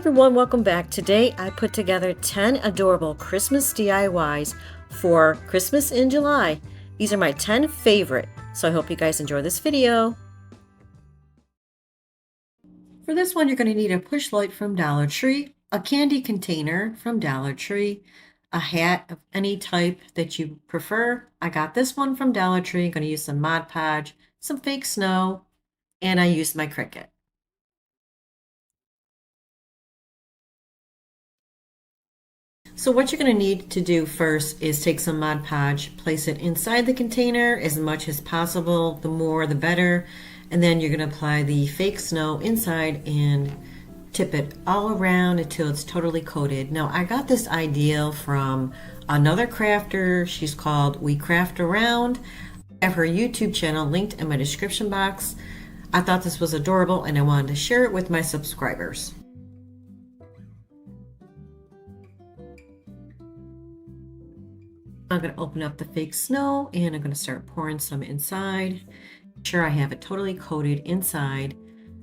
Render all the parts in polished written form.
everyone, welcome back. Today I put together 10 adorable Christmas DIYs for Christmas in July. These are my 10 favorite, so I hope you guys enjoy this video. For this one, you're going to need a push light from Dollar Tree, a candy container from Dollar Tree, a hat of any type that you prefer. I got this one from Dollar Tree. I'm going to use some Mod Podge, some fake snow, and I used my Cricut. So what you're going to need to do first is take some Mod Podge, place it inside the container as much as possible, the more the better, and then you're going to apply the fake snow inside and tip it all around until it's totally coated. Now I got this idea from another crafter. She's called We Craft Around. I have her YouTube channel linked in my description box. I thought this was adorable and I wanted to share it with my subscribers. I'm going to open up the fake snow and I'm going to start pouring some inside. Make sure I have it totally coated inside.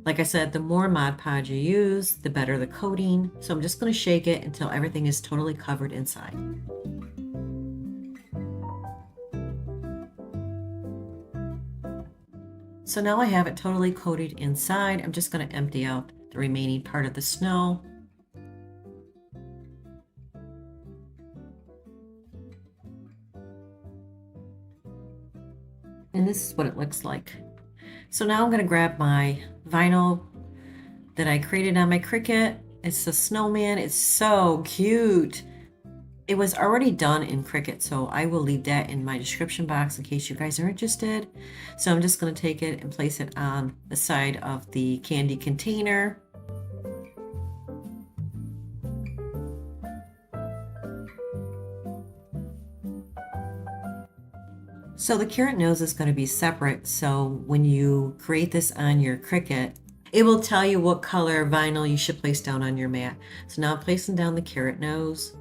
Like I said, the more Mod Podge you use, the better the coating. So I'm just going to shake it until everything is totally covered inside. So now I have it totally coated inside. I'm just going to empty out the remaining part of the snow. And this is what it looks like. So now I'm going to grab my vinyl that I created on my Cricut. It's a snowman. It's so cute. It was already done in Cricut, so I will leave that in my description box in case you guys are interested. So I'm just going to take it and place it on the side of the candy container. So the carrot nose is going to be separate, so when you create this on your Cricut, it will tell you what color vinyl you should place down on your mat. So now I'm placing down the carrot nose.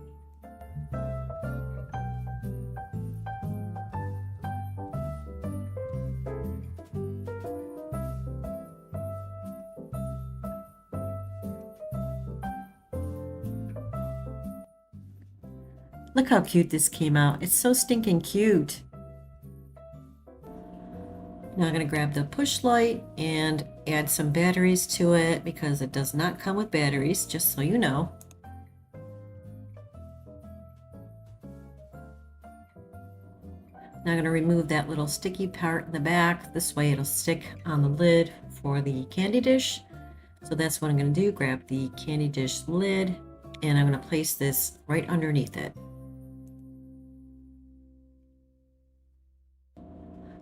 Look how cute this came out. It's so stinking cute. Now I'm going to grab the push light and add some batteries to it because it does not come with batteries, just so you know. Now I'm going to remove that little sticky part in the back. This way it'll stick on the lid for the candy dish. So that's what I'm going to do. Grab the candy dish lid and I'm going to place this right underneath it.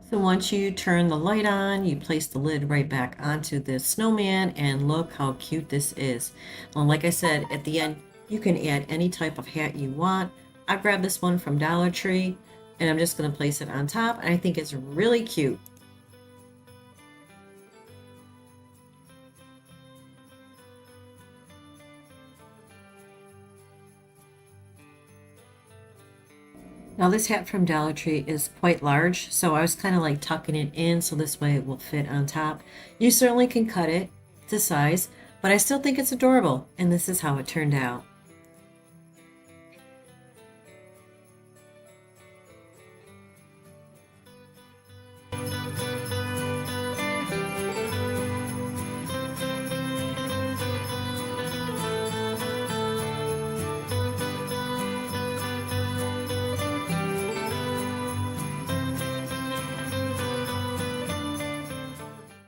So once you turn the light on, you place the lid right back onto the snowman and look how cute this is. Well, like I said, at the end, you can add any type of hat you want. I grabbed this one from Dollar Tree and I'm just going to place it on top. And I think it's really cute. Now this hat from Dollar Tree is quite large, so I was kind of like tucking it in so this way it will fit on top. You certainly can cut it to size, but I still think it's adorable, and this is how it turned out.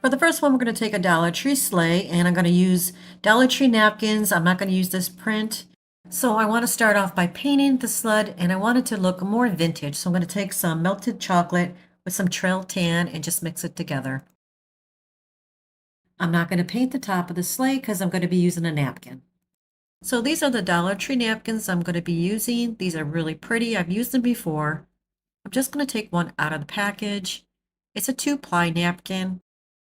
For the first one, we're going to take a Dollar Tree sleigh and I'm going to use Dollar Tree napkins. I'm not going to use this print. So I want to start off by painting the sled and I want it to look more vintage. So I'm going to take some melted chocolate with some trail tan and just mix it together. I'm not going to paint the top of the sleigh because I'm going to be using a napkin. So these are the Dollar Tree napkins I'm going to be using. These are really pretty. I've used them before. I'm just going to take one out of the package. It's a 2-ply napkin.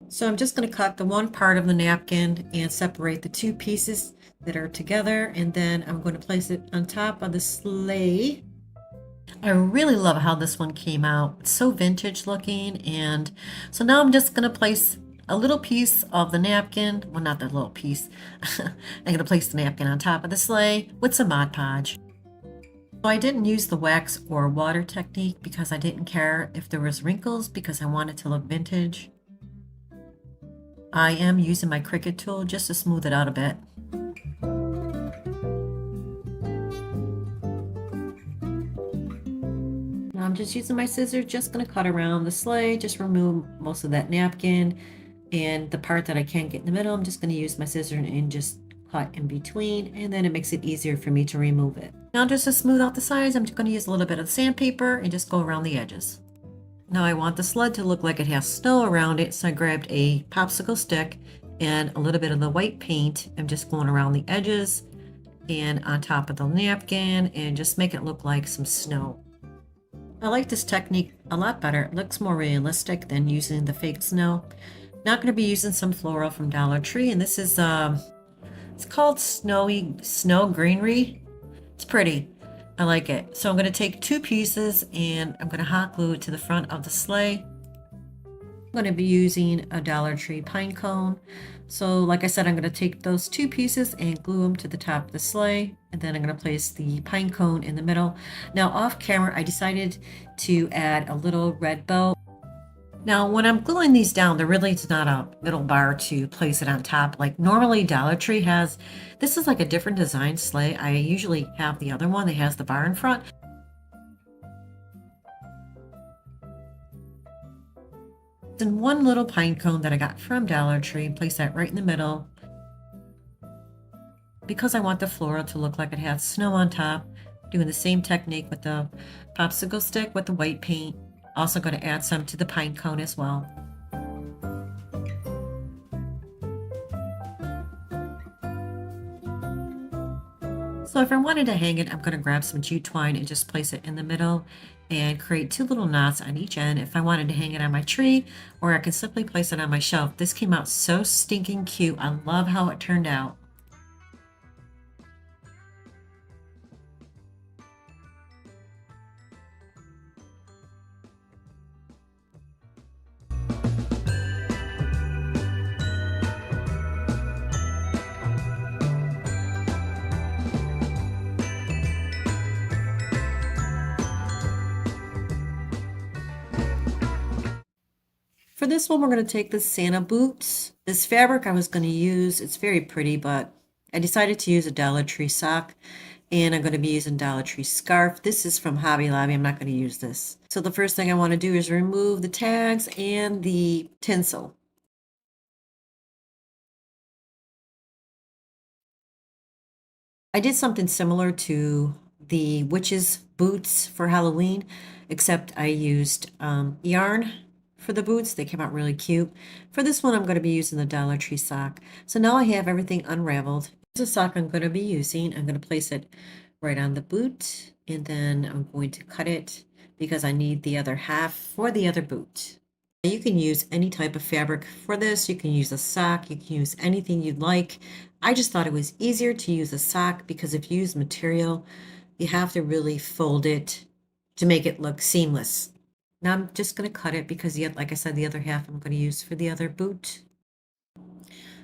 So I'm just going to cut the one part of the napkin and separate the two pieces that are together, and then I'm going to place it on top of the sleigh. I really love how this one came out. It's so vintage looking, and so now I'm just going to place a little piece of the napkin, well, not the little piece. I'm going to place the napkin on top of the sleigh with some Mod Podge. So I didn't use the wax or water technique because I didn't care if there was wrinkles because I wanted to look vintage. I am using my Cricut tool just to smooth it out a bit. Now I'm just using my scissors, just going to cut around the sleigh, just remove most of that napkin, and the part that I can't get in the middle, I'm just going to use my scissors and just cut in between, and then it makes it easier for me to remove it. Now just to smooth out the sides, I'm just going to use a little bit of sandpaper and just go around the edges. Now I want the sled to look like it has snow around it, so I grabbed a popsicle stick and a little bit of the white paint. I'm just going around the edges and on top of the napkin and just make it look like some snow. I like this technique a lot better. It looks more realistic than using the fake snow. Not going to be using some floral from Dollar Tree, and this is it's called Snow Greenery. It's pretty. I like it. So I'm going to take 2 pieces and I'm going to hot glue it to the front of the sleigh. I'm going to be using a Dollar Tree pine cone. So like I said, I'm going to take those 2 pieces and glue them to the top of the sleigh. And then I'm going to place the pine cone in the middle. Now off camera, I decided to add a little red bow. Now, when I'm gluing these down, there really is not a middle bar to place it on top. Like normally Dollar Tree has, this is like a different design sleigh. I usually have the other one that has the bar in front. Then one little pine cone that I got from Dollar Tree and place that right in the middle. Because I want the floral to look like it has snow on top, doing the same technique with the popsicle stick with the white paint. Also going to add some to the pine cone as well. So if I wanted to hang it, I'm going to grab some jute twine and just place it in the middle and create 2 little knots on each end if I wanted to hang it on my tree, or I can simply place it on my shelf. This came out so stinking cute. I love how it turned out. For this one, we're going to take the Santa boots. This fabric I was going to use, it's very pretty, but I decided to use a Dollar Tree sock, and I'm going to be using Dollar Tree scarf. This is from Hobby Lobby. I'm not going to use this. So the first thing I want to do is remove the tags and the tinsel. I did something similar to the witch's boots for Halloween, except I used yarn for the boots. They came out really cute. For this one, I'm going to be using the Dollar Tree sock. So now I have everything unraveled. Here's the sock I'm going to be using. I'm going to place it right on the boot, and then I'm going to cut it because I need the other half for the other boot. You can use any type of fabric for this. You can use a sock. You can use anything you'd like. I just thought it was easier to use a sock because if you use material, you have to really fold it to make it look seamless. Now I'm just going to cut it because, like I said, the other half I'm going to use for the other boot.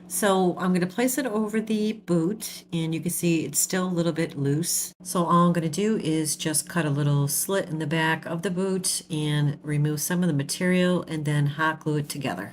So I'm going to place it over the boot, and you can see it's still a little bit loose. So all I'm going to do is just cut a little slit in the back of the boot and remove some of the material and then hot glue it together.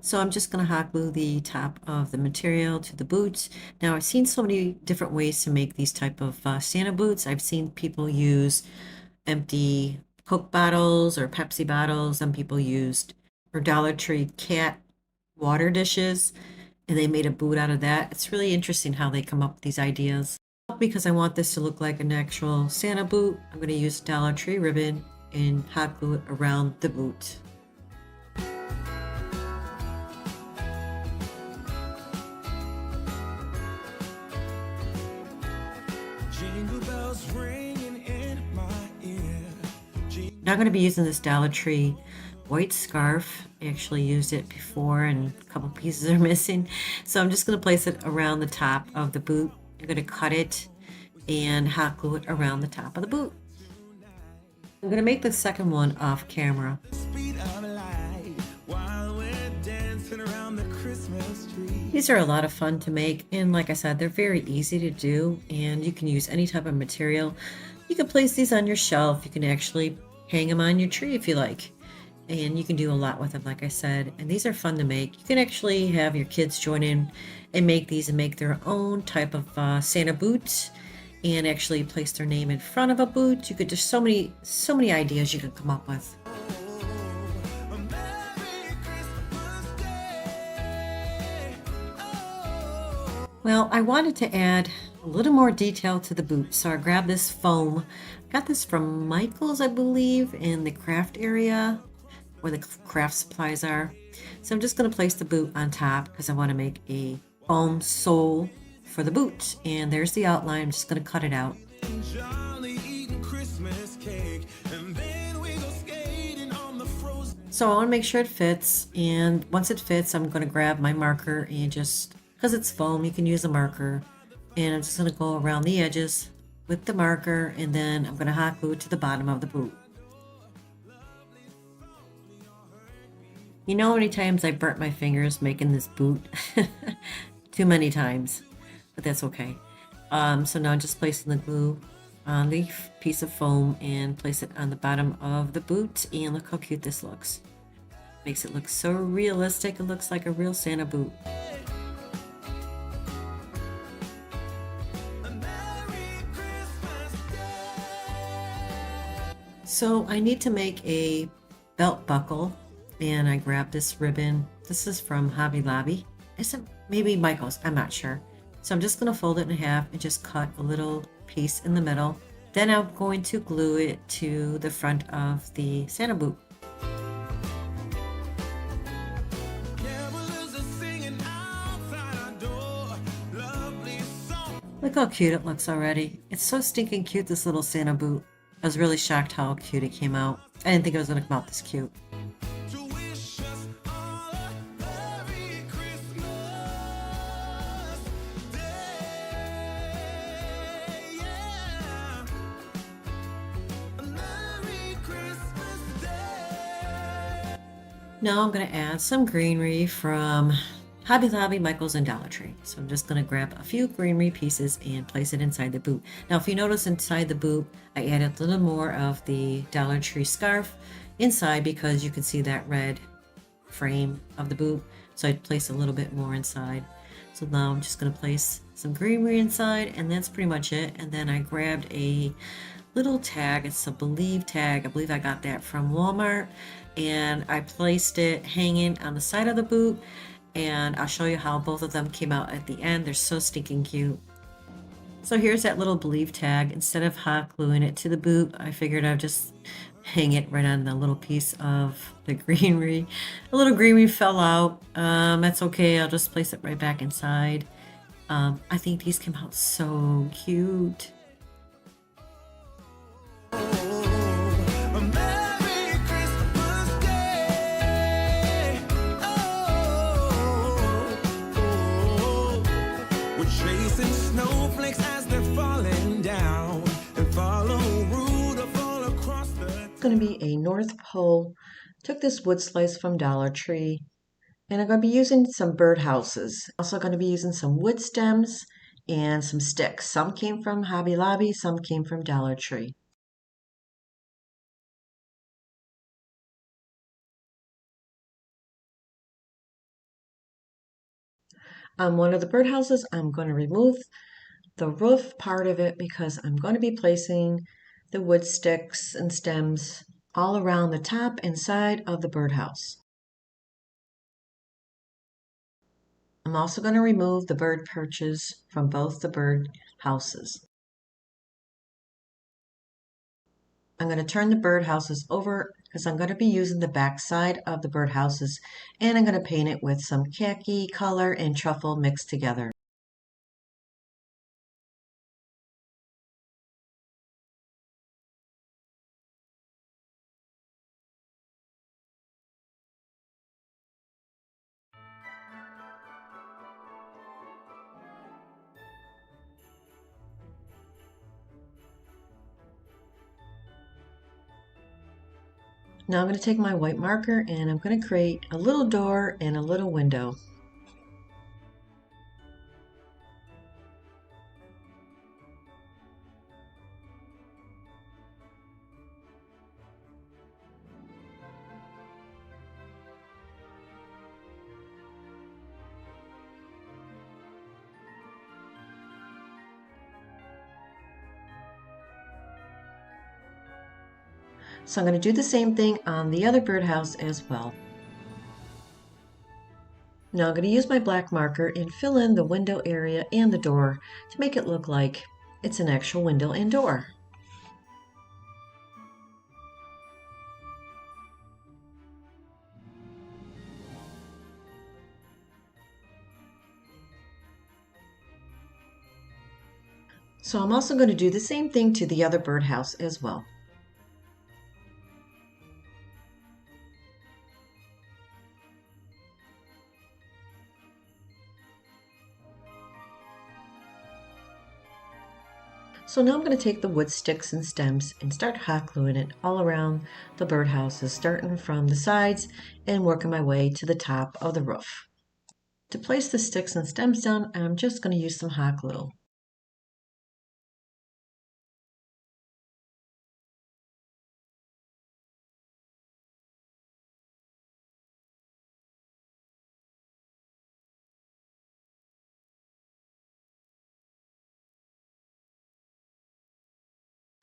So I'm just going to hot glue the top of the material to the boots. Now I've seen so many different ways to make these type of Santa boots. I've seen people use empty Coke bottles or Pepsi bottles. Some people used or Dollar Tree cat water dishes, and they made a boot out of that. It's really interesting how they come up with these ideas. Because I want this to look like an actual Santa boot, I'm going to use Dollar Tree ribbon and hot glue it around the boot. Now I'm going to be using this Dollar Tree white scarf. I actually used it before and a couple pieces are missing. So I'm just going to place it around the top of the boot. I'm going to cut it and hot glue it around the top of the boot. I'm going to make the second one off camera. These are a lot of fun to make, and like I said, they're very easy to do, and you can use any type of material. You can place these on your shelf. You can actually hang them on your tree if you like, and you can do a lot with them, like I said, and these are fun to make. You can actually have your kids join in and make these and make their own type of Santa boot and actually place their name in front of a boot. You could just so many ideas you can come up with. Well, I wanted to add a little more detail to the boot, so I grabbed this foam. I got this from Michael's, I believe, in the craft area where the craft supplies are. So I'm just going to place the boot on top because I want to make a foam sole for the boot. And there's the outline. I'm just going to cut it out. So I want to make sure it fits, and once it fits, I'm going to grab my marker and just, because it's foam, you can use a marker, and I'm just going to go around the edges with the marker, and then I'm going to hot glue it to the bottom of the boot. You know how many times I burnt my fingers making this boot? Too many times, but that's okay. So now I'm just placing the glue on the piece of foam and place it on the bottom of the boot, and look how cute this looks. Makes it look so realistic. It looks like a real Santa boot. So I need to make a belt buckle, and I grabbed this ribbon. This is from Hobby Lobby. Is it maybe Michael's? I'm not sure. So I'm just going to fold it in half and just cut a little piece in the middle. Then I'm going to glue it to the front of the Santa boot. Look how cute it looks already. It's so stinking cute, this little Santa boot. I was really shocked how cute it came out. I didn't think it was going to come out this cute. Now I'm going to add some greenery from Hobby Lobby, Michael's, and Dollar Tree. So I'm just going to grab a few greenery pieces and place it inside the boot. Now if you notice inside the boot, I added a little more of the Dollar Tree scarf inside because you can see that red frame of the boot. So I placed a little bit more inside. So now I'm just going to place some greenery inside, and that's pretty much it. And then I grabbed a little tag. It's a Believe tag. I believe I got that from Walmart, and I placed it hanging on the side of the boot, and I'll show you how both of them came out at the end. They're so stinking cute. So here's that little Believe tag. Instead of hot gluing it to the boot, I figured I'd just hang it right on the little piece of the greenery. A little greenery fell out. That's okay. I'll just place it right back inside. I think these came out so cute. Going to be a North Pole. Took this wood slice from Dollar Tree, and I'm going to be using some birdhouses. Also going to be using some wood stems and some sticks. Some came from Hobby Lobby, some came from Dollar Tree. On one of the birdhouses, I'm going to remove the roof part of it because I'm going to be placing the wood sticks and stems all around the top and side of the birdhouse. I'm also going to remove the bird perches from both the bird houses. I'm going to turn the bird houses over because I'm going to be using the back side of the bird houses, and I'm going to paint it with some khaki color and truffle mixed together. Now I'm going to take my white marker and I'm going to create a little door and a little window. So I'm going to do the same thing on the other birdhouse as well. Now I'm going to use my black marker and fill in the window area and the door to make it look like it's an actual window and door. So I'm also going to do the same thing to the other birdhouse as well. So now I'm going to take the wood sticks and stems and start hot gluing it all around the birdhouses, starting from the sides and working my way to the top of the roof. To place the sticks and stems down, I'm just going to use some hot glue.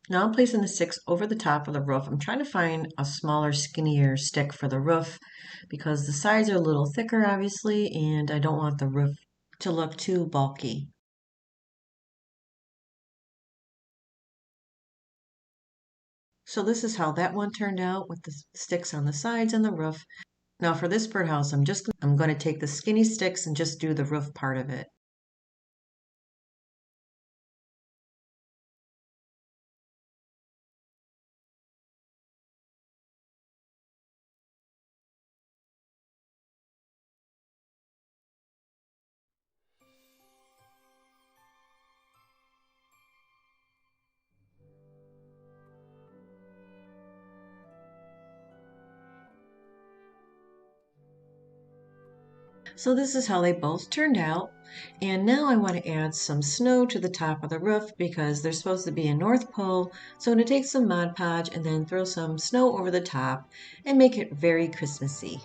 Now I'm placing the sticks over the top of the roof. I'm trying to find a smaller, skinnier stick for the roof because the sides are a little thicker, obviously, and I don't want the roof to look too bulky. So this is how that one turned out with the sticks on the sides and the roof. Now for this birdhouse, I'm going to take the skinny sticks and just do the roof part of it. So this is how they both turned out. And now I want to add some snow to the top of the roof because there's supposed to be a North Pole. So I'm going to take some Mod Podge and then throw some snow over the top and make it very Christmassy.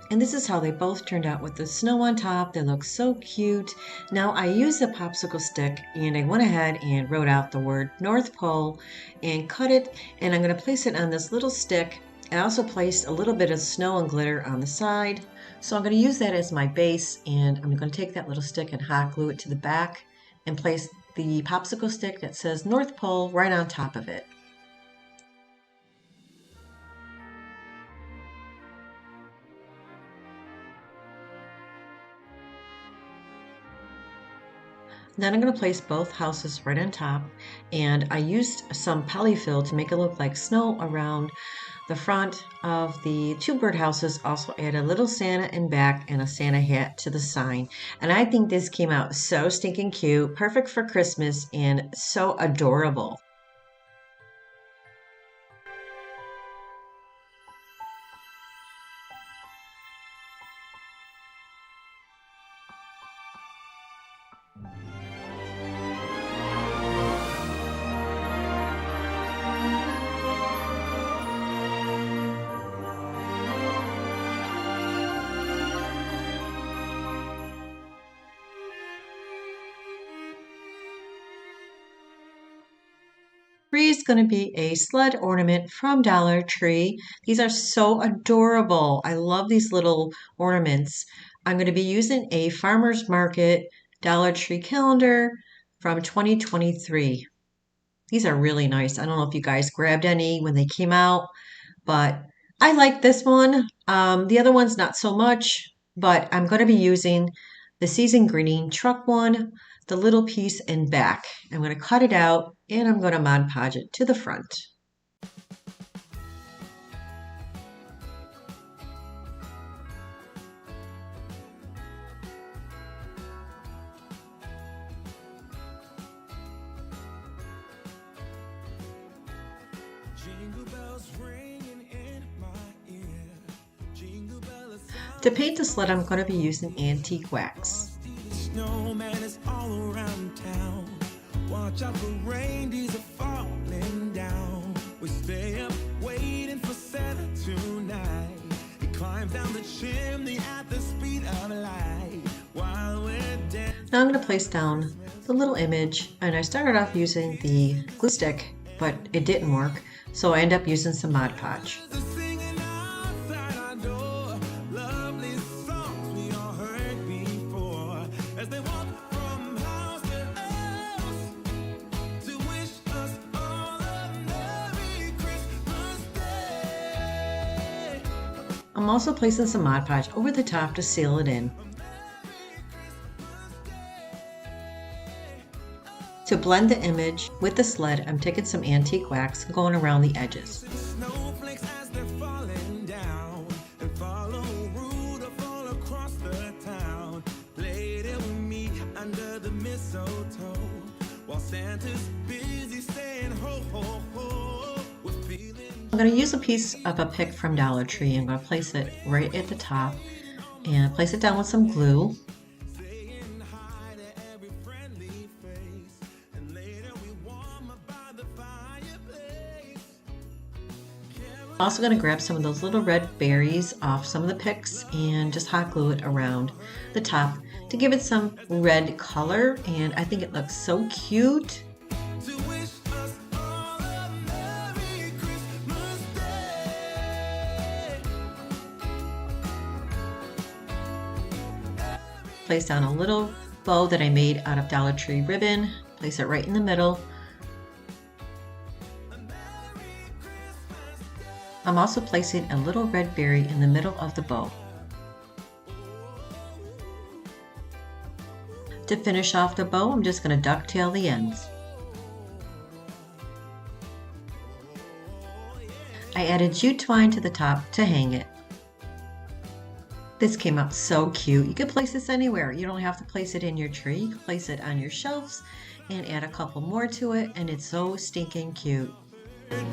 And this is how they both turned out with the snow on top. They look so cute. Now I used a popsicle stick and I went ahead and wrote out the word North Pole and cut it, and I'm going to place it on this little stick. I also placed a little bit of snow and glitter on the side. So I'm going to use that as my base, and I'm going to take that little stick and hot glue it to the back and place the popsicle stick that says North Pole right on top of it. Then I'm going to place both houses right on top, and I used some polyfill to make it look like snow around the front of the two birdhouses. Also add a little Santa in back and a Santa hat to the sign. And I think this came out so stinking cute, perfect for Christmas, and so adorable. Tree is going to be a sled ornament from Dollar Tree. These are so adorable. I love these little ornaments. I'm going to be using a Farmer's Market Dollar Tree calendar from 2023. These are really nice. I don't know if you guys grabbed any when they came out, but I like this one. The other one's not so much, but I'm going to be using the season greening truck one, the little piece in back. I'm going to cut it out and I'm going to Mod Podge it to the front. To paint the sled, I'm going to be using antique wax. Snowman is all around town. Watch out for reindeers are falling down. We stay up waiting for Santa tonight. He climbs down the chimney at the speed of light while we're dancing. Now I'm going to place down the little image, and I started off using the glue stick, but it didn't work, so I ended up using some Mod Podge. Singing outside our door, lovely songs we all heard before as they walk from house to house to wish us all a Merry Christmas Day. I'm also placing some Mod Podge over the top to seal it in. To blend the image with the sled, I'm taking some antique wax and going around the edges. Snowflakes as they're falling down and follow Rudolph all across the town. Later we meet under the mistletoe while Santa's busy saying ho ho ho. We're feeling. I'm going to use a piece of a pick from Dollar Tree. I'm going to place it right at the top and place it down with some glue. Saying hi to every friendly face, and later we warm up by the fireplace. Also going to grab some of those little red berries off some of the picks and just hot glue it around the top to give it some red color, and I think it looks so cute. To wish us all a Merry Christmas Day. Place down a little bow that I made out of Dollar Tree ribbon, place it right in the middle. I'm also placing a little red berry in the middle of the bow. To finish off the bow, I'm just going to ducktail the ends. I added jute twine to the top to hang it. This came out so cute. You could place this anywhere. You don't have to place it in your tree. You can place it on your shelves and add a couple more to it, and it's so stinking cute.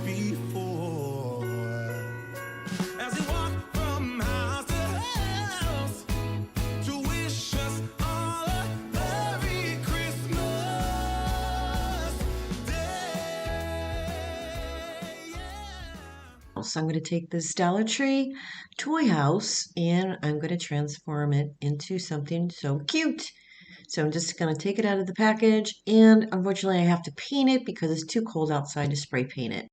Before, as we walk from house to house to wish us all a Merry Christmas Day. So I'm going to take this Dollar Tree toy house and I'm going to transform it into something so cute. So I'm just going to take it out of the package, and unfortunately I have to paint it because it's too cold outside to spray paint it.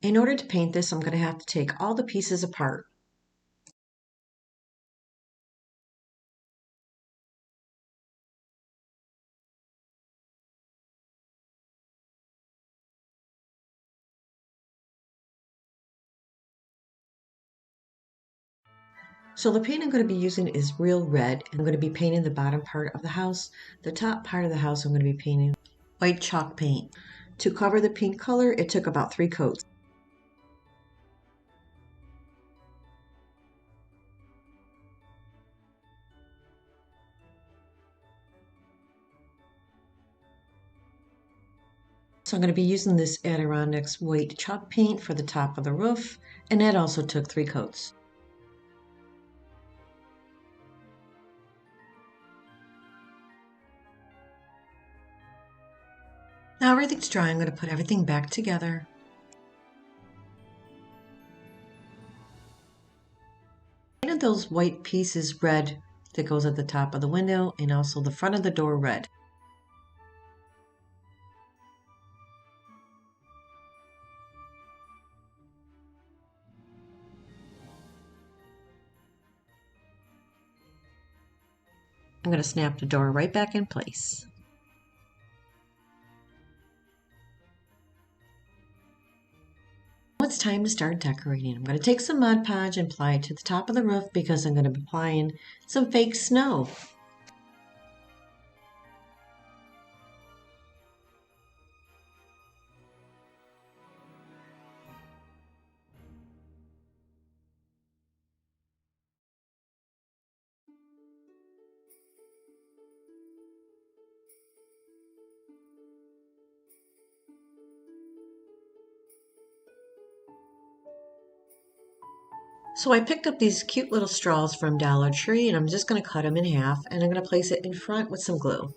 In order to paint this, I'm going to have to take all the pieces apart. So the paint I'm going to be using is real red. I'm going to be painting the bottom part of the house. The top part of the house I'm going to be painting white chalk paint. To cover the pink color, it took about 3 coats. So I'm going to be using this Adirondacks white chalk paint for the top of the roof, and that also took 3 coats. Now everything's dry, I'm going to put everything back together. I painted those white pieces red that goes at the top of the window and also the front of the door red. I'm going to snap the door right back in place. Now it's time to start decorating. I'm going to take some Mod Podge and apply it to the top of the roof because I'm going to be applying some fake snow. So I picked up these cute little straws from Dollar Tree and I'm just going to cut them in half and I'm going to place it in front with some glue.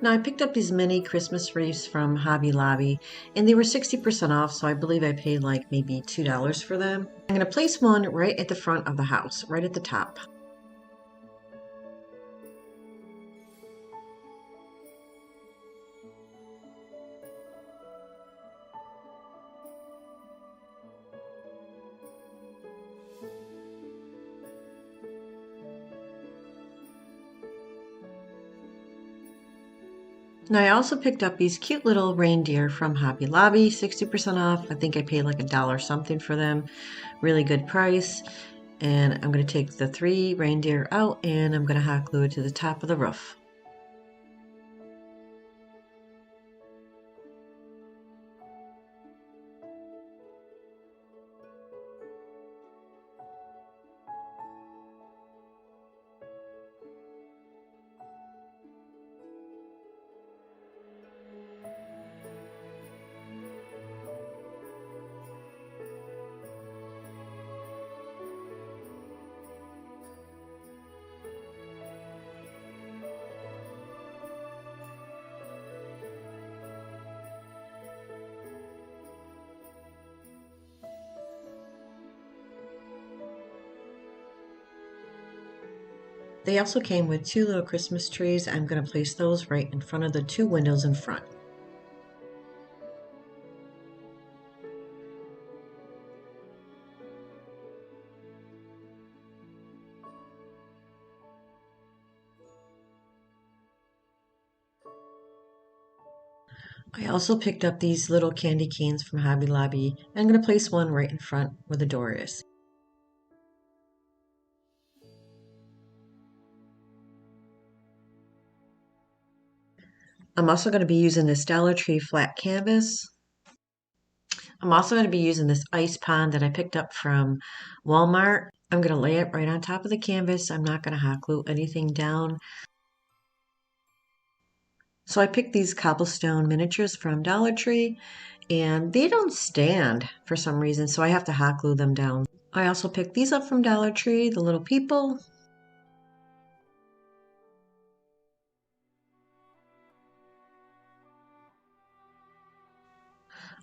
Now I picked up these mini Christmas wreaths from Hobby Lobby and they were 60% off, so I believe I paid like maybe $2 for them. I'm going to place one right at the front of the house, right at the top. Now I also picked up these cute little reindeer from Hobby Lobby, 60% off. I think I paid like $1 something for them. Really good price. And I'm going to take the 3 reindeer out and I'm going to hot glue it to the top of the roof. They also came with 2 little Christmas trees. I'm going to place those right in front of the 2 windows in front. I also picked up these little candy canes from Hobby Lobby. I'm going to place one right in front where the door is. I'm also going to be using this Dollar Tree flat canvas. I'm also going to be using this ice pond that I picked up from Walmart. I'm going to lay it right on top of the canvas. I'm not going to hot glue anything down. So I picked these cobblestone miniatures from Dollar Tree and they don't stand for some reason, so I have to hot glue them down. I also picked these up from Dollar Tree, the little people.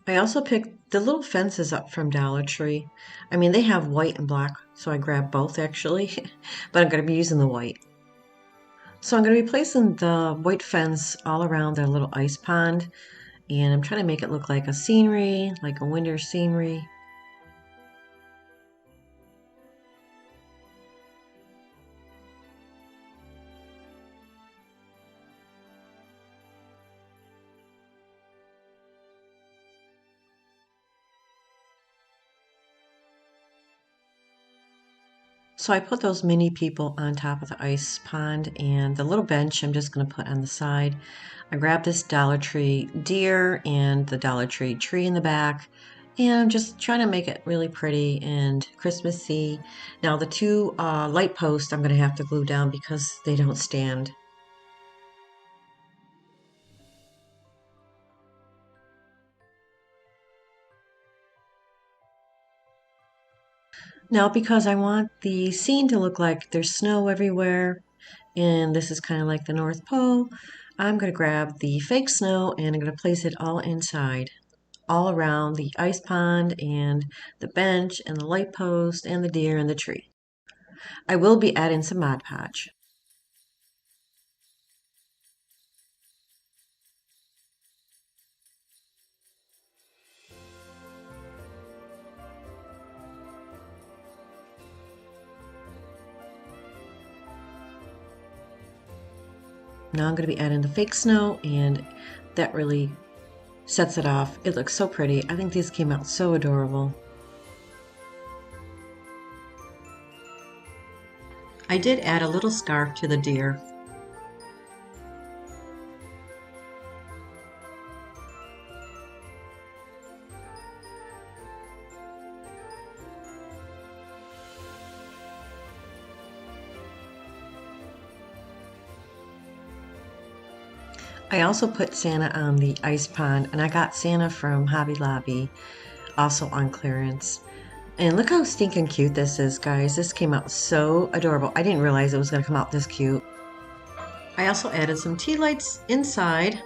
I also picked the little fences up from Dollar Tree. I mean, they have white and black, so I grabbed both actually, but I'm going to be using the white. So I'm going to be placing the white fence all around the little ice pond, and I'm trying to make it look like a scenery, like a winter scenery. So I put those mini people on top of the ice pond and the little bench I'm just going to put on the side. I grabbed this Dollar Tree deer and the Dollar Tree tree in the back, and I'm just trying to make it really pretty and Christmassy. Now the 2 light posts I'm going to have to glue down because they don't stand. Now because I want the scene to look like there's snow everywhere, and this is kind of like the North Pole, I'm going to grab the fake snow and I'm going to place it all inside, all around the ice pond and the bench and the light post and the deer and the tree. I will be adding some Mod Podge. Now I'm going to be adding the fake snow, and that really sets it off. It looks so pretty. I think these came out so adorable. I did add a little scarf to the deer. I also put Santa on the ice pond, and I got Santa from Hobby Lobby, also on clearance. And look how stinking cute this is, guys. This came out so adorable. I didn't realize it was going to come out this cute. I also added some tea lights inside.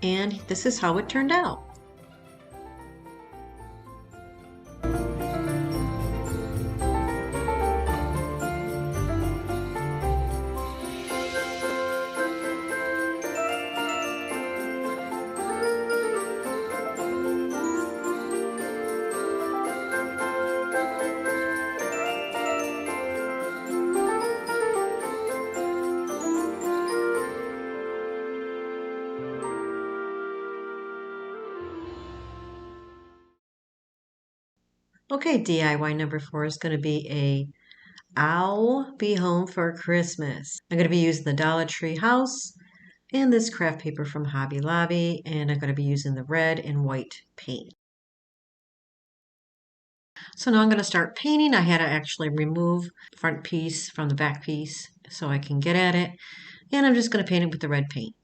And this is how it turned out. Okay, DIY number 4 is going to be a I'll be home for Christmas. I'm going to be using the Dollar Tree house and this craft paper from Hobby Lobby, and I'm going to be using the red and white paint. So now I'm going to start painting. I had to actually remove the front piece from the back piece so I can get at it, and I'm just going to paint it with the red paint.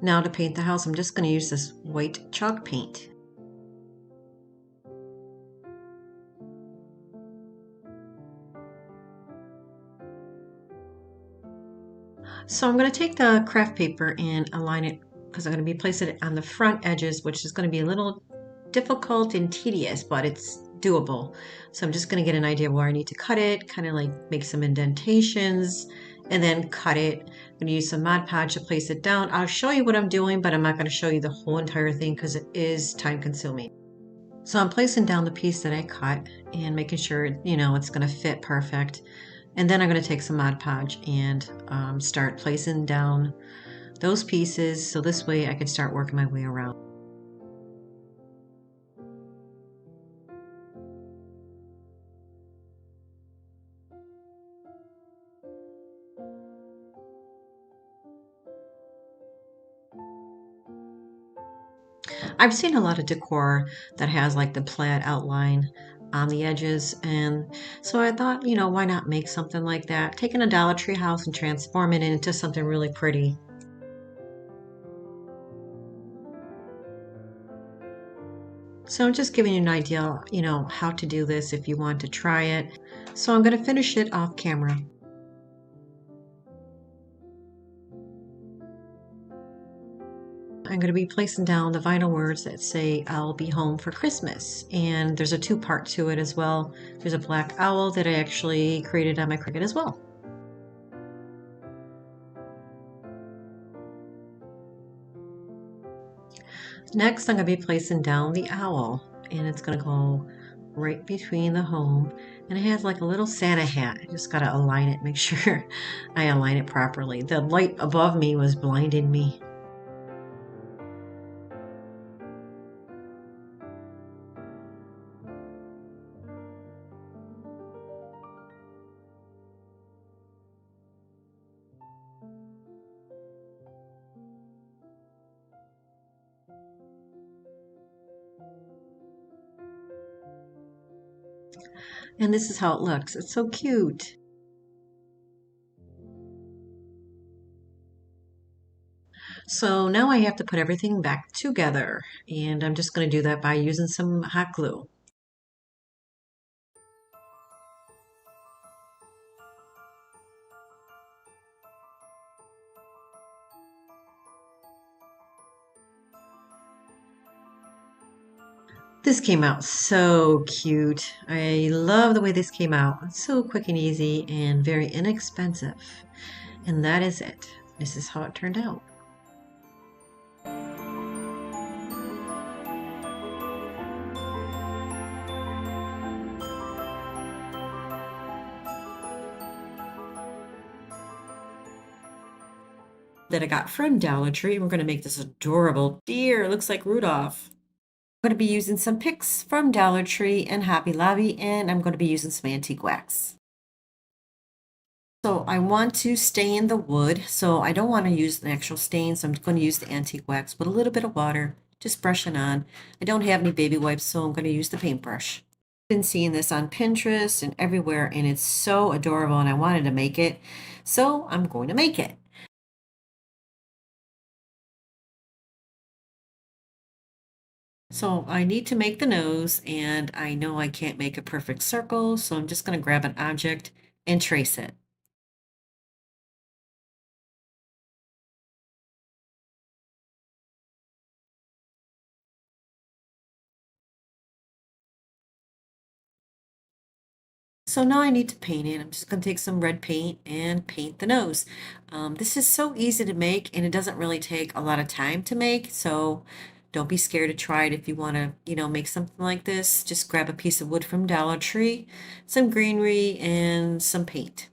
Now to paint the house, I'm just going to use this white chalk paint. So I'm going to take the craft paper and align it because I'm going to be placing it on the front edges, which is going to be a little difficult and tedious, but it's doable. So I'm just going to get an idea of where I need to cut it, kind of like make some indentations, and then cut it. I'm going to use some Mod Podge to place it down. I'll show you what I'm doing, but I'm not going to show you the whole entire thing because it is time consuming. So I'm placing down the piece that I cut and making sure, it's going to fit perfect. And then I'm going to take some Mod Podge and start placing down those pieces so this way I can start working my way around. I've seen a lot of decor that has like the plaid outline on the edges, and so I thought, why not make something like that? Taking a Dollar Tree house and transforming it into something really pretty. So I'm just giving you an idea, how to do this if you want to try it. So I'm going to finish it off camera. I'm going to be placing down the vinyl words that say I'll be home for Christmas. And there's a two-part to it as well. There's a black owl that I actually created on my Cricut as well. Next, I'm going to be placing down the owl, and it's going to go right between the home. And it has like a little Santa hat. I just got to align it, make sure I align it properly. The light above me was blinding me. And this is how it looks. It's so cute. So now I have to put everything back together, and I'm just going to do that by using some hot glue. This came out so cute. I love the way this came out. It's so quick and easy and very inexpensive. And that is it. This is how it turned out. That I got from Dollar Tree. We're going to make this adorable deer. It looks like Rudolph. I'm going to be using some picks from Dollar Tree and Hobby Lobby, and I'm going to be using some antique wax. So I want to stain the wood, so I don't want to use the actual stain, so I'm going to use the antique wax with a little bit of water, just brush it on. I don't have any baby wipes, so I'm going to use the paintbrush. I've been seeing this on Pinterest and everywhere, and it's so adorable, and I wanted to make it, so I'm going to make it. So I need to make the nose, and I know I can't make a perfect circle, so I'm just going to grab an object and trace it. So now I need to paint it. I'm just going to take some red paint and paint the nose. This is so easy to make, and it doesn't really take a lot of time to make, so don't be scared to try it if you want to, make something like this. Just grab a piece of wood from Dollar Tree, some greenery, and some paint.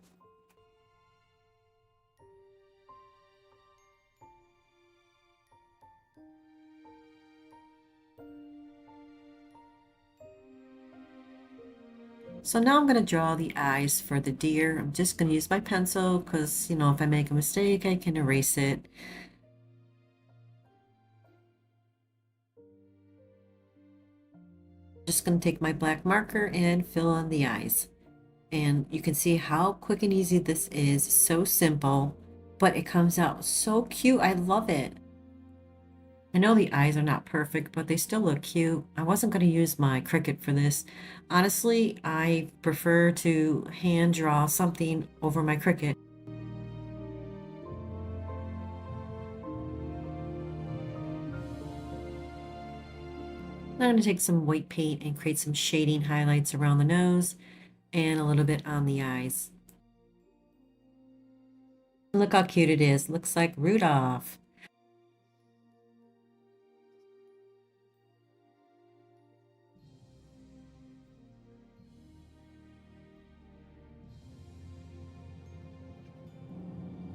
So now I'm going to draw the eyes for the deer. I'm just going to use my pencil because, if I make a mistake, I can erase it. Just going to take my black marker and fill in the eyes. And you can see how quick and easy this is. So simple, but it comes out so cute. I love it. I know the eyes are not perfect, but they still look cute. I wasn't going to use my Cricut for this. Honestly, I prefer to hand draw something over my Cricut. Now I'm going to take some white paint and create some shading highlights around the nose and a little bit on the eyes. Look how cute it is. Looks like Rudolph.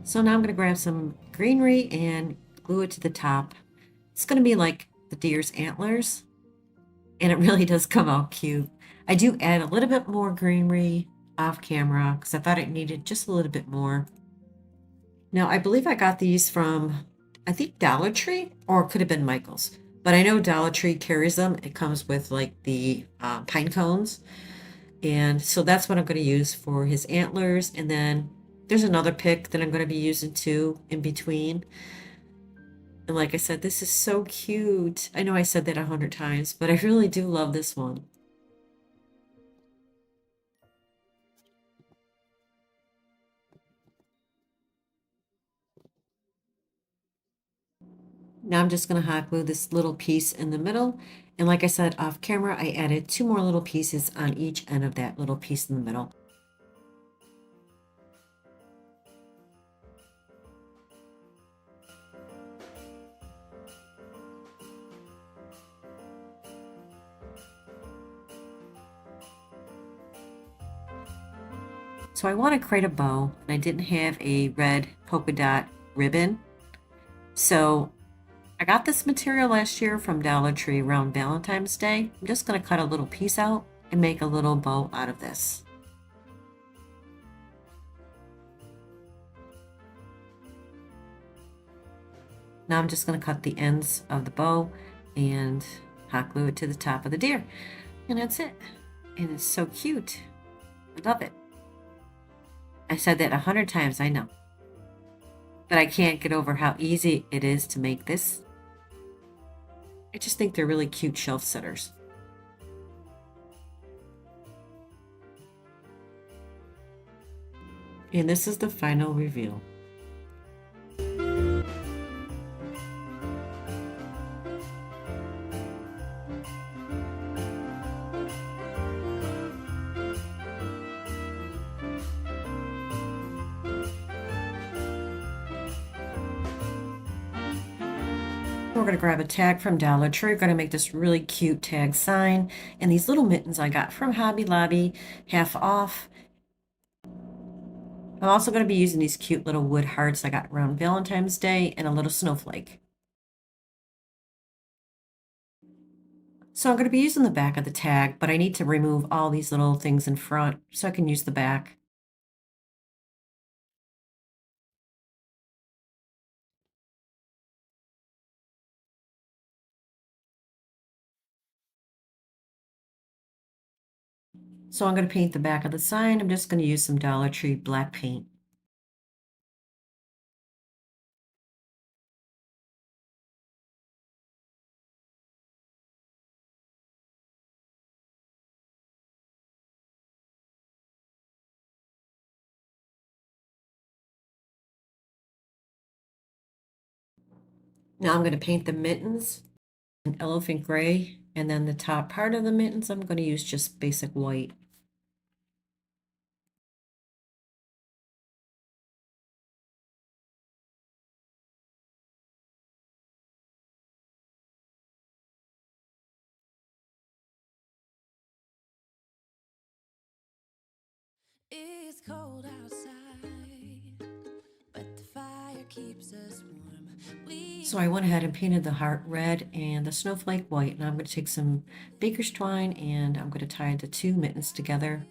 So now I'm going to grab some greenery and glue it to the top. It's going to be like the deer's antlers, and it really does come out cute. I do add a little bit more greenery off camera because I thought it needed just a little bit more. Now, I believe I got these from, I think, Dollar Tree, or it could have been Michael's. But I know Dollar Tree carries them. It comes with like the pine cones. And so that's what I'm going to use for his antlers. And then there's another pick that I'm going to be using too in between. And like I said, this is so cute. I know I said that 100 times, but I really do love this one. Now I'm just going to hot glue this little piece in the middle. And like I said, off camera, I added 2 more little pieces on each end of that little piece in the middle. So I want to create a bow, and I didn't have a red polka dot ribbon. So I got this material last year from Dollar Tree around Valentine's Day. I'm just going to cut a little piece out and make a little bow out of this. Now I'm just going to cut the ends of the bow and hot glue it to the top of the deer. And that's it. And it's so cute. I love it. I said that 100 times, I know. But I can't get over how easy it is to make this. I just think they're really cute shelf setters. And this is the final reveal. We're going to grab a tag from Dollar Tree. We're going to make this really cute tag sign. And these little mittens I got from Hobby Lobby, half off. I'm also going to be using these cute little wood hearts I got around Valentine's Day and a little snowflake. So I'm going to be using the back of the tag, but I need to remove all these little things in front so I can use the back. So I'm going to paint the back of the sign. I'm just going to use some Dollar Tree black paint. Now I'm going to paint the mittens in elephant gray, and then the top part of the mittens I'm going to use just basic white. It's cold outside, but the fire keeps us warm. So I went ahead and painted the heart red and the snowflake white, and I'm going to take some baker's twine and I'm going to tie the two mittens together.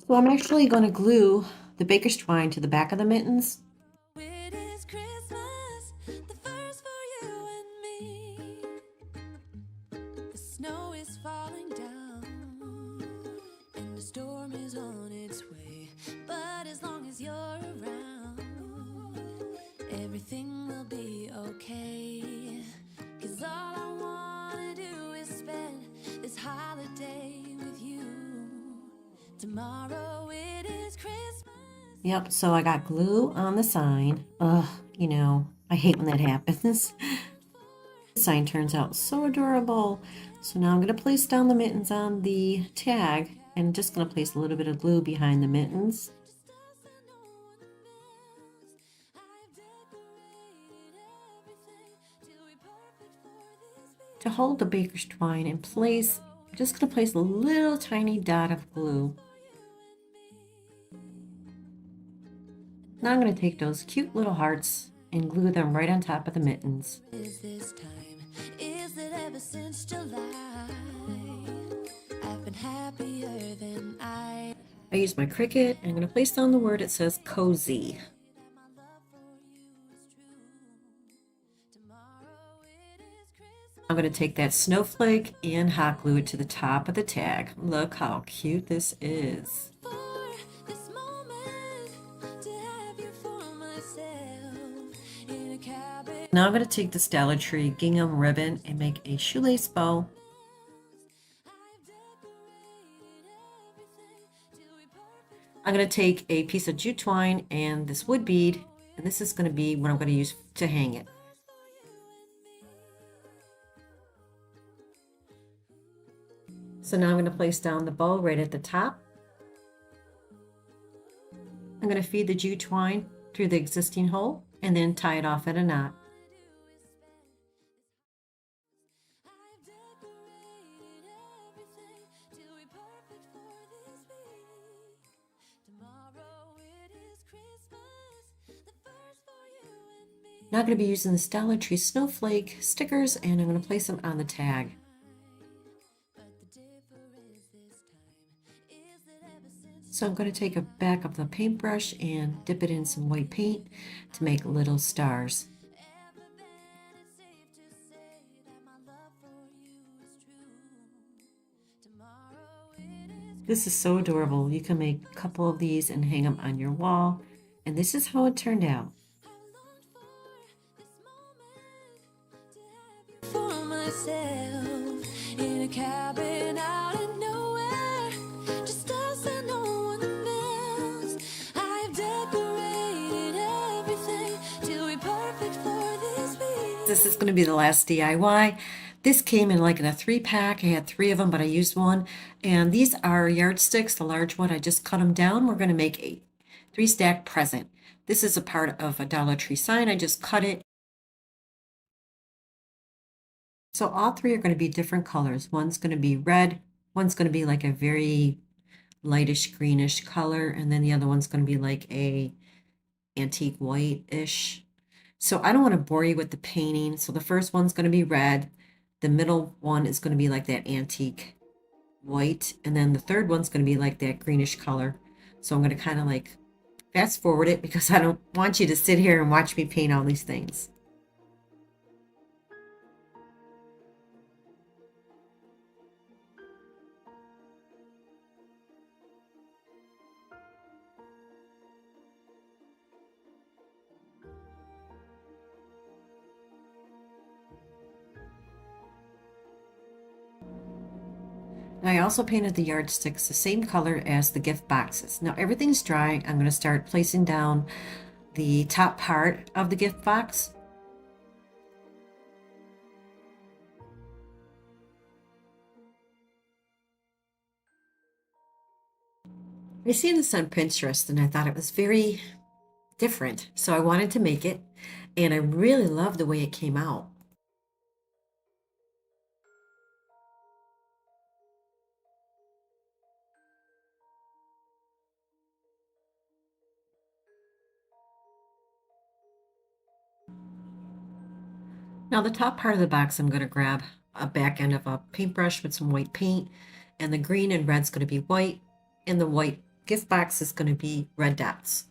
So I'm actually going to glue the baker's twine to the back of the mittens. It is Christmas, the first for you and me. The snow is falling down, and the storm is on its way. But as long as you're around, everything will be okay. 'Cause all I wanna do is spend this holiday with you. Tomorrow it is Christmas. Yep, so I got glue on the sign. Ugh, you know, I hate when that happens. The sign turns out so adorable. So now I'm going to place down the mittens on the tag and just going to place a little bit of glue behind the mittens. To hold the baker's twine in place, I'm just going to place a little tiny dot of glue. Now I'm going to take those cute little hearts and glue them right on top of the mittens. Is this time? Is it ever since July? I've been happier than I use my Cricut. I'm going to place down the word it says cozy. my love for you is true. Tomorrow it is Christmas. I'm going to take that snowflake and hot glue it to the top of the tag. Look how cute this is. For this moment to have you for myself in a cabin. Now I'm going to take this Dollar Tree gingham ribbon and make a shoelace bow. I've decorated everything till we perfect for I'm going to take a piece of jute twine and this wood bead, and this is going to be what I'm going to use to hang it. So now I'm going to place down the bow right at the top. I'm going to feed the jute twine through the existing hole and then tie it off at a knot. I've decorated everything till we perfect for this week. Tomorrow it is Christmas, the first for you and me. Now I'm going to be using this Dollar Tree snowflake stickers and I'm going to place them on the tag. But the difference this time is that ever since So I'm going to take a back of the paintbrush and dip it in some white paint to make little stars. ever been, it's safe to say that my love for you is true. Tomorrow it is This is so adorable. You can make a couple of these and hang them on your wall. And this is how it turned out. I longed for this moment to have you for myself in a cabin out in nowhere, just us and no one else. I've decorated everything till we're perfect for this week. This is going to be the last DIY. This came in like in a 3-pack. I had 3 of them, but I used one. And these are yardsticks, the large one. I just cut them down. We're going to make a 3-stack present. This is a part of a Dollar Tree sign. I just cut it. So all 3 are going to be different colors. One's going to be red. One's going to be like a very lightish greenish color. And then the other one's going to be like a antique white-ish. So I don't want to bore you with the painting. So the first one's going to be red. The middle one is going to be like that antique white, and then the third one's going to be like that greenish color. So I'm going to kind of like fast forward it because I don't want you to sit here and watch me paint all these things. I also painted the yardsticks the same color as the gift boxes. Now everything's dry. I'm going to start placing down the top part of the gift box. I seen this on Pinterest and I thought it was very different. So I wanted to make it, and I really love the way it came out. Now the top part of the box, I'm going to grab a back end of a paintbrush with some white paint, and the green and red's going to be white, and the white gift box is going to be red dots.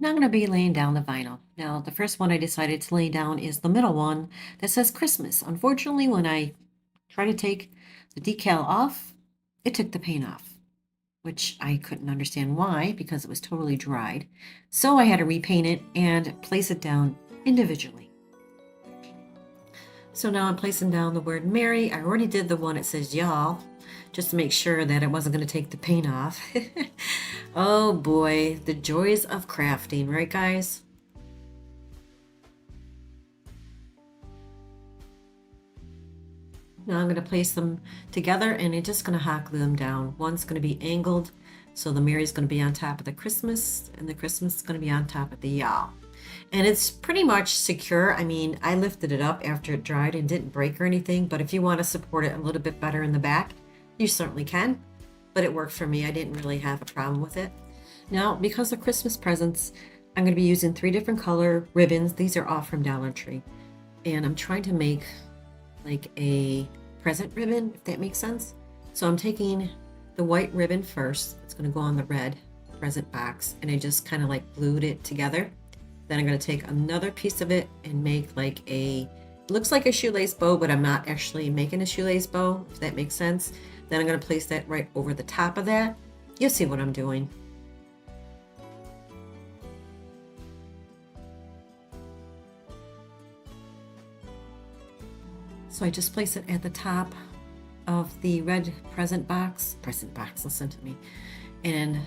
Now I'm going to be laying down the vinyl. Now the first one I decided to lay down is the middle one that says Christmas. Unfortunately, when I try to take the decal off, it took the paint off, which I couldn't understand why because it was totally dried. So I had to repaint it and place it down individually. So now I'm placing down the word Merry. I already did the one that says y'all, just to make sure that it wasn't going to take the paint off. Oh boy, the joys of crafting, right guys? Now I'm going to place them together and I'm just going to hot glue them down. One's going to be angled, so the Mary's going to be on top of the Christmas, and the Christmas is going to be on top of the y'all. And it's pretty much secure. I mean, I lifted it up after it dried and didn't break or anything, but if you want to support it a little bit better in the back, you certainly can. But it worked for me. I didn't really have a problem with it. Now, because of Christmas presents, I'm going to be using 3 different color ribbons. These are all from Dollar Tree. And I'm trying to make like a present ribbon, if that makes sense. So I'm taking the white ribbon first. It's going to go on the red present box. And I just kind of like glued it together. Then I'm going to take another piece of it and make like a, looks like a shoelace bow, but I'm not actually making a shoelace bow, if that makes sense. Then I'm going to place that right over the top of that. You'll see what I'm doing. So I just place it at the top of the red present box, listen to me. And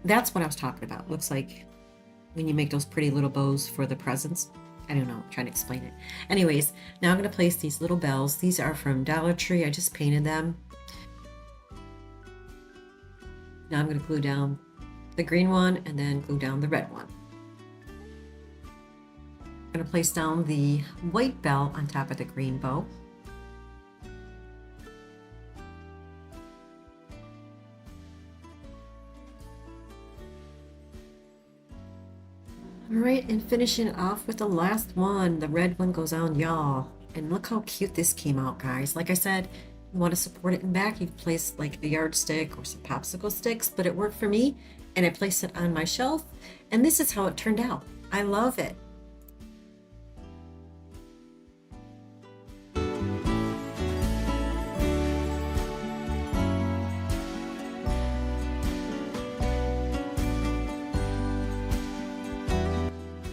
that's what I was talking about. Looks like when you make those pretty little bows for the presents. I don't know, I'm trying to explain it. Anyways, now I'm going to place these little bells. These are from Dollar Tree. I just painted them. Now I'm going to glue down the green one and then glue down the red one. I'm going to place down the white bell on top of the green bow. Alright, and finishing off with the last one. The red one goes on y'all. And look how cute this came out, guys. Like I said, you want to support it in back, you can place like a yardstick or some popsicle sticks, but it worked for me and I placed it on my shelf, and this is how it turned out. I love it.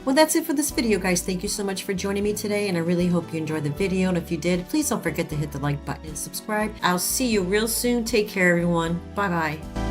Well, that's it for this video, guys. Thank you so much for joining me today, and I really hope you enjoyed the video. And if you did, please don't forget to hit the like button and subscribe. I'll see you real soon. Take care, everyone. Bye-bye.